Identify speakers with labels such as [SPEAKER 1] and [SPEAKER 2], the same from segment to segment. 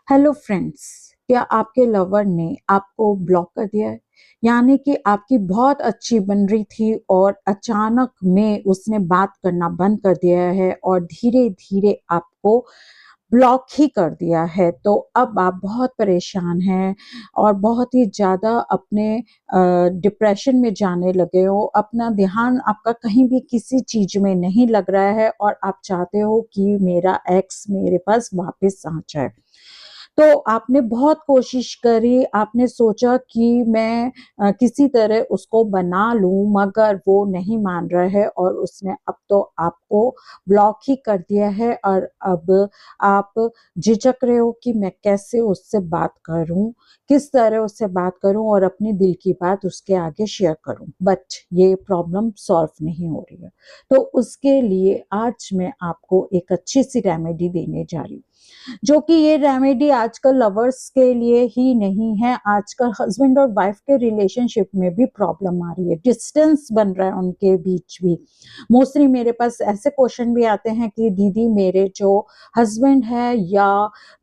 [SPEAKER 1] Hello friends, क्या आपके lover ने आपको ब्लॉक कर दिया है? यानी कि आपकी बहुत अच्छी बन रही थी और अचानक में उसने बात करना बंद कर दिया है और धीरे-धीरे आपको ब्लॉक ही कर दिया है। तो अब आप बहुत परेशान हैं और बहुत ही ज़्यादा अपने डिप्रेशन में जाने लगे हो। अपना ध्यान आपका कहीं भी किसी चीज़ में नहीं लग रहा है और आप चाहते हो कि मेरा एक्स मेरे पास वापस आ जाए। तो आपने बहुत कोशिश करी, आपने सोचा कि मैं किसी तरह उसको बना लूँ, मगर वो नहीं मान रहा है और उसने अब तो आपको ब्लॉक ही कर दिया है और अब आप झिझक रहे हो कि मैं कैसे उससे बात करूँ, किस तरह उससे बात करूँ और अपने दिल की बात उसके आगे शेयर करूँ। बट ये प्रॉब्लम सॉल्व नहीं हो रही है। तो उसके लिए आज मैं आपको एक अच्छी-सी रेमेडी देने जा रही हूँ। जो कि ये रेमेडी आजकल लवर्स के लिए ही नहीं है, आजकल हस्बैंड और वाइफ के रिलेशनशिप में भी प्रॉब्लम आ रही है, डिस्टेंस बन रहा है उनके बीच भी। मोस्टली मेरे पास ऐसे क्वेश्चन भी आते हैं कि दीदी मेरे जो हस्बैंड है या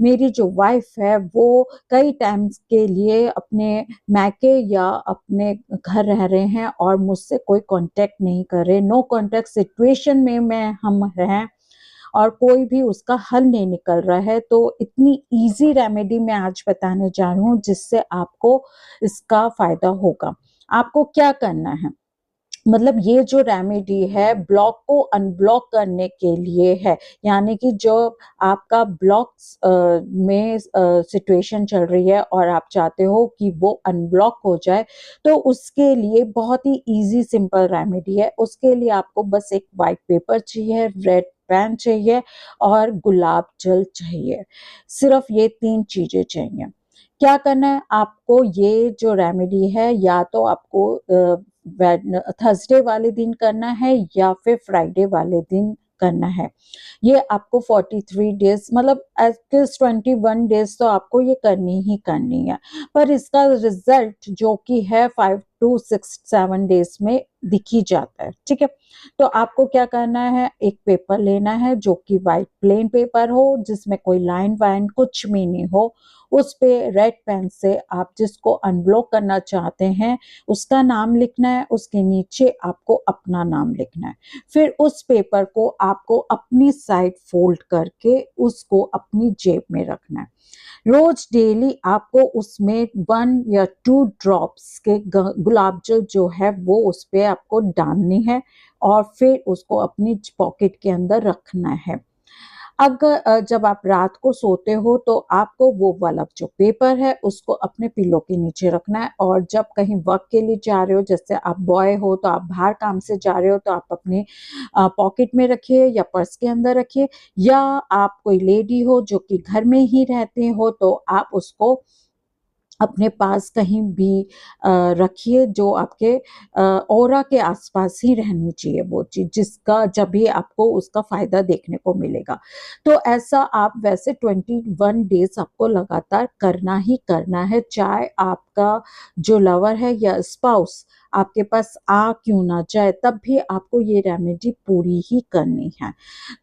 [SPEAKER 1] मेरी जो वाइफ है वो कई टाइम्स के लिए अपने मायके या अपने घर रह रहे हैं और मुझसे कोई कांटेक्ट नहीं कर रहे, नो कांटेक्ट सिचुएशन में हम हैं और कोई भी उसका हल नहीं निकल रहा है। तो इतनी ईज़ी रेमेडी मैं आज बताने जा रही हूँ जिससे आपको इसका फ़ायदा होगा। आपको क्या करना है? मतलब ये जो रेमेडी है ब्लॉक को अनब्लॉक करने के लिए है। यानी कि जो आपका ब्लॉक्स में सिचुएशन चल रही है और आप चाहते हो कि वो अनब्लॉक हो जाए, तो उसके लिए बहुत ही ईज़ी सिंपल रेमेडी है। उसके लिए आपको बस एक व्हाइट पेपर चाहिए, रेड पेन चाहिए और गुलाब जल चाहिए। सिर्फ़ ये 3 चीज़ें चाहिए। क्या करना है आपको, ये जो रेमेडी है या तो आपको थर्सडे वाले दिन करना है या फिर फ्राइडे वाले दिन करना है। ये आपको 43 डेज़ मतलब एटलीस्ट 21 डेज़ तो आपको ये करनी ही करनी है। पर इसका रिज़ल्ट जो कि है 5 टू 6 7 डेज़ में दिख ही जाता है, ठीक है? तो आपको क्या करना है, एक पेपर लेना है जो कि व्हाइट प्लेन पेपर हो, जिसमें कोई लाइन-वाइन कुछ भी नहीं हो। उस पे रेड पेन से आप जिसको अनब्लॉक करना चाहते हैं उसका नाम लिखना है, उसके नीचे आपको अपना नाम लिखना है। फिर उस पेपर को आपको अपनी साइड फ़ोल्ड करके उसको अपनी जेब में रखना है। रोज़ डेली आपको उसमें 1 या 2 ड्रॉप्स के ग गुलाब जल जो है वो उस पे आपको डालनी है और फिर उसको अपनी पॉकेट के अंदर रखना है। जब आप रात को सोते हो तो आपको वो वाला जो पेपर है उसको अपने पिलो के नीचे रखना है और जब कहीं वर्क के लिए जा रहे हो, जैसे आप बॉय हो तो आप बाहर काम से जा रहे हो तो आप अपने पॉकेट में रखिए या पर्स के अंदर रखिए, या आप कोई लेडी हो जो कि घर में ही रहते हो तो आप उसको अपने पास कहीं भी रखिए, जो आपके ऑरा के आसपास ही रहनी चाहिए वो चीज़, जिसका जब भी आपको उसका फ़ायदा देखने को मिलेगा। तो ऐसा आप वैसे 21 डेज़ आपको लगातार करना ही करना है, चाहे आपका जो लवर है या स्पाउस आपके पास आ क्यों ना जाए, तब भी आपको ये रेमेडी पूरी ही करनी है।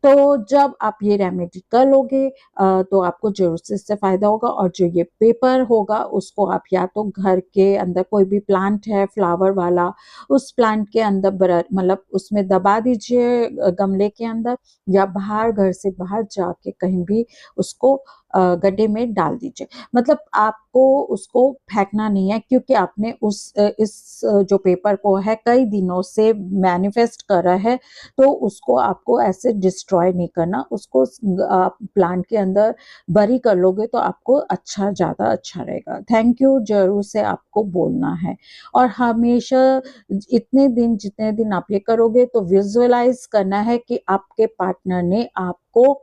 [SPEAKER 1] तो जब आप ये रेमेडी कर लोगे तो आपको ज़रूर से इससे फ़ायदा होगा और जो ये पेपर होगा उसको आप या तो घर के अंदर कोई भी प्लांट है फ्लावर वाला, उस प्लांट के अंदर मतलब उसमें दबा दीजिए गमले के अंदर, या बाहर घर से बाहर जाके कहीं भी उसको गड्ढे में डाल दीजिए। मतलब आपको उसको फेंकना नहीं है क्योंकि आपने जो पेपर को है कई दिनों से मैनिफेस्ट करा है, तो उसको आपको ऐसे डिस्ट्रॉय नहीं करना, उसको आप प्लांट के अंदर बरी कर लोगे तो आपको अच्छा, ज़्यादा अच्छा रहेगा। थैंक यू ज़रूर से आपको बोलना है और हमेशा इतने दिन जितने दिन आप ये करोगे तो विज़ुअलाइज़ करना है कि आपके पार्टनर ने आपको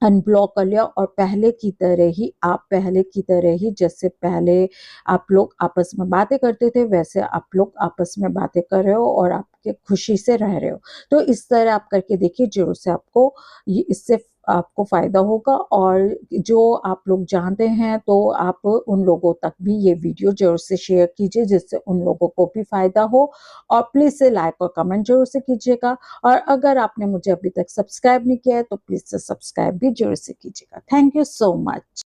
[SPEAKER 1] अनब्लॉक कर लिया और पहले की तरह ही जैसे पहले आप लोग आपस में बातें करते थे, वैसे आप लोग आपस में बातें कर रहे हो और आपके खुशी से रह रहे हो। तो इस तरह आप करके देखिए, ज़रूर से आपको इससे आपको फ़ायदा होगा और जो आप लोग जानते हैं तो आप उन लोगों तक भी ये वीडियो ज़रूर से शेयर कीजिए जिससे उन लोगों को भी फ़ायदा हो और प्लीज़ से लाइक और कमेंट ज़रूर से कीजिएगा। और अगर आपने मुझे अभी तक सब्सक्राइब नहीं किया है तो प्लीज़ से सब्सक्राइब भी ज़रूर से कीजिएगा। Thank you so much.